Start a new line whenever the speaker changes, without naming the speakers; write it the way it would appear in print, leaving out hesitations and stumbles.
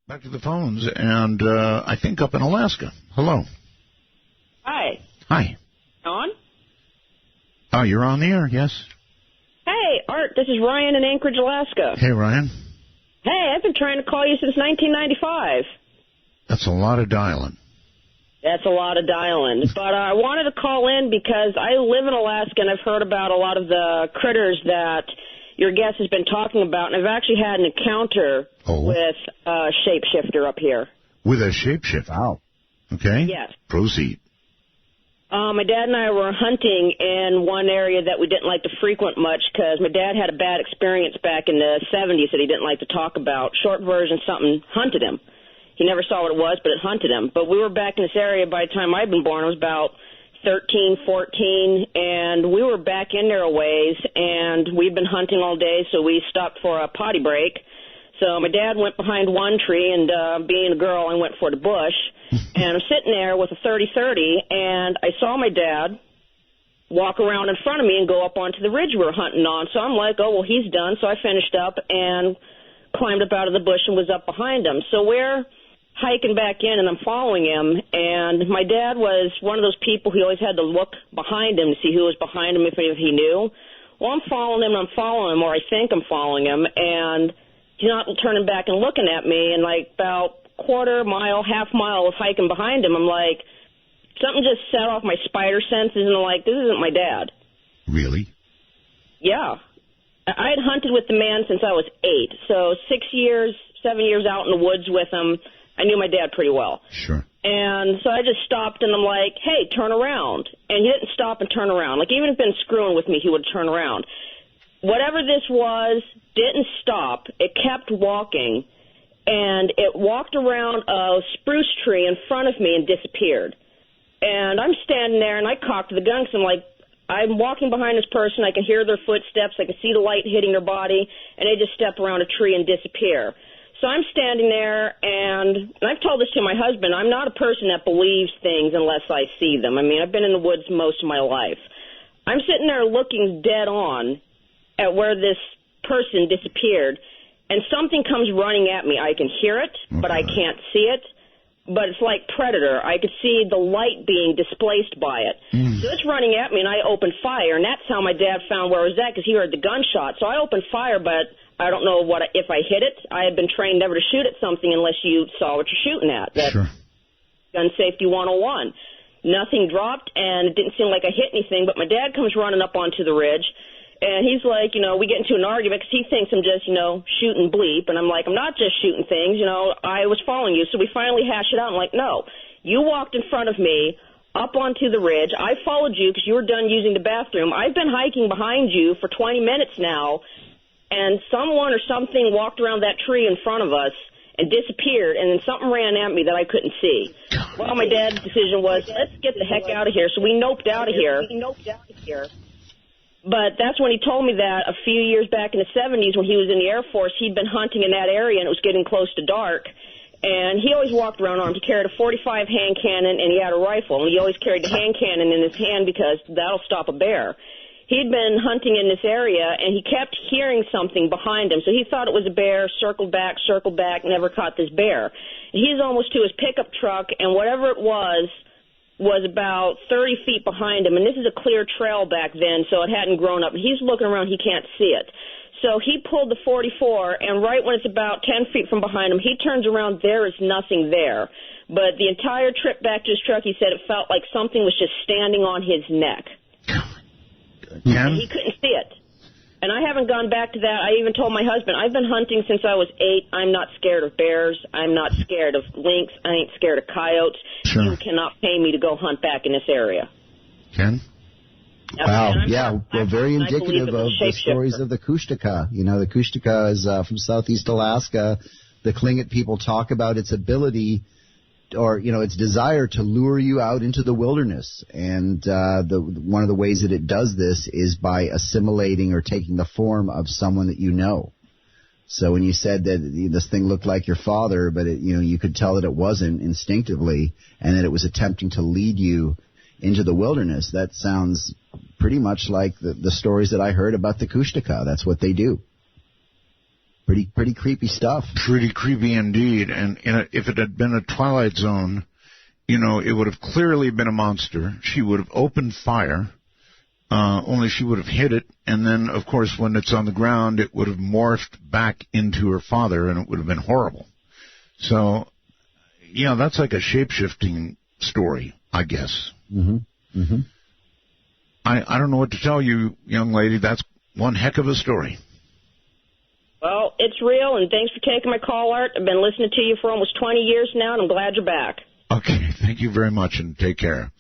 Back to the phones, and I think up in Alaska. Hello.
Hi.
Hi.
On?
Oh, you're on the air, yes.
Hey, Art, this is Ryan in Anchorage, Alaska.
Hey, Ryan.
Hey, I've been trying to call you since 1995.
That's a lot of dialing.
That's a lot of dialing. But I wanted to call in because I live in Alaska, and I've heard about a lot of the critters that your guest has been talking about, and I've actually had an encounter with a shapeshifter up here.
With a shapeshifter?
Wow.
Okay.
Yes.
Proceed.
My dad and I were hunting in one area that we didn't like to frequent much because my dad had a bad experience back in the 70s that he didn't like to talk about. Short version, something hunted him. He never saw what it was, but it hunted him. But we were back in this area by the time I'd been born. I was about 13, 14, and we were back in there a ways, and we'd been hunting all day, so we stopped for a potty break. So my dad went behind one tree, and being a girl, I went for the bush. And I'm sitting there with a 30-30, and I saw my dad walk around in front of me and go up onto the ridge we were hunting on. So I'm like, oh, well, he's done. So I finished up and climbed up out of the bush and was up behind him. So we're hiking back in, and I'm following him, and my dad was one of those people who always had to look behind him to see who was behind him if he knew. Well, I'm following him, or I think I'm following him, and he's not turning back and looking at me, and like about quarter mile, half mile of hiking behind him, I'm like, something just set off my spider senses, and I'm like, this isn't my dad.
Really?
Yeah. I had hunted with the man since I was 8, so 7 years out in the woods with him. I knew my dad pretty well.
Sure.
And so I just stopped, and I'm like, hey, turn around. And he didn't stop and turn around. Like, even if he'd been screwing with me, he would turn around. Whatever this was didn't stop. It kept walking, and it walked around a spruce tree in front of me and disappeared. And I'm standing there, and I cocked the gun because I'm like, I'm walking behind this person. I can hear their footsteps. I can see the light hitting their body, and they just step around a tree and disappear. So I'm standing there, and I've told this to my husband, I'm not a person that believes things unless I see them. I mean, I've been in the woods most of my life. I'm sitting there looking dead on at where this person disappeared, and something comes running at me. I can hear it, but I can't see it. But it's like Predator. I could see the light being displaced by it. So it's running at me, and I opened fire, and that's how my dad found where I was at, because he heard the gunshot. So I opened fire, but I don't know if I hit it. I had been trained never to shoot at something unless you saw what you're shooting at. That's
sure.
Gun Safety 101. Nothing dropped, and it didn't seem like I hit anything, but my dad comes running up onto the ridge, and he's like, we get into an argument because he thinks I'm just, shooting bleep, and I'm like, I'm not just shooting things, I was following you. So we finally hash it out. I'm like, no, you walked in front of me up onto the ridge. I followed you because you were done using the bathroom. I've been hiking behind you for 20 minutes now, and someone or something walked around that tree in front of us and disappeared, and then something ran at me that I couldn't see. Well, my dad's decision was, let's get the heck out of here. So we noped out of here. But that's when he told me that a few years back in the 70s when he was in the Air Force, he'd been hunting in that area, and it was getting close to dark. And he always walked around armed. He carried a .45 hand cannon, and he had a rifle. And he always carried the hand cannon in his hand because that'll stop a bear. He'd been hunting in this area, and he kept hearing something behind him. So he thought it was a bear, circled back, never caught this bear. And he's almost to his pickup truck, and whatever it was about 30 feet behind him. And this is a clear trail back then, so it hadn't grown up. And he's looking around. He can't see it. So he pulled the .44, and right when it's about 10 feet from behind him, he turns around. There is nothing there. But the entire trip back to his truck, he said it felt like something was just standing on his neck. And he couldn't see it. And I haven't gone back to that. I even told my husband, I've been hunting since I was 8. I'm not scared of bears. I'm not scared of lynx. I ain't scared of coyotes.
Sure.
You cannot pay me to go hunt back in this area.
Ken?
Wow, yeah, well, very indicative of the stories of the Kushtaka. The Kushtaka is from southeast Alaska. The Tlingit people talk about its ability or, its desire to lure you out into the wilderness. And one of the ways that it does this is by assimilating or taking the form of someone that you know. So when you said that this thing looked like your father, but you could tell that it wasn't instinctively, and that it was attempting to lead you into the wilderness, that sounds pretty much like the stories that I heard about the Kushtaka. That's what they do. Pretty creepy stuff.
Pretty creepy indeed. And if it had been a Twilight Zone, you know, it would have clearly been a monster. She would have opened fire, only she would have hit it. And then, of course, when it's on the ground, it would have morphed back into her father, and it would have been horrible. So, yeah, that's like a shape-shifting story, I guess.
Mm-hmm. Mm-hmm.
I don't know what to tell you, young lady. That's one heck of a story.
Well, it's real, and thanks for taking my call, Art. I've been listening to you for almost 20 years now, and I'm glad you're back.
Okay, thank you very much, and take care.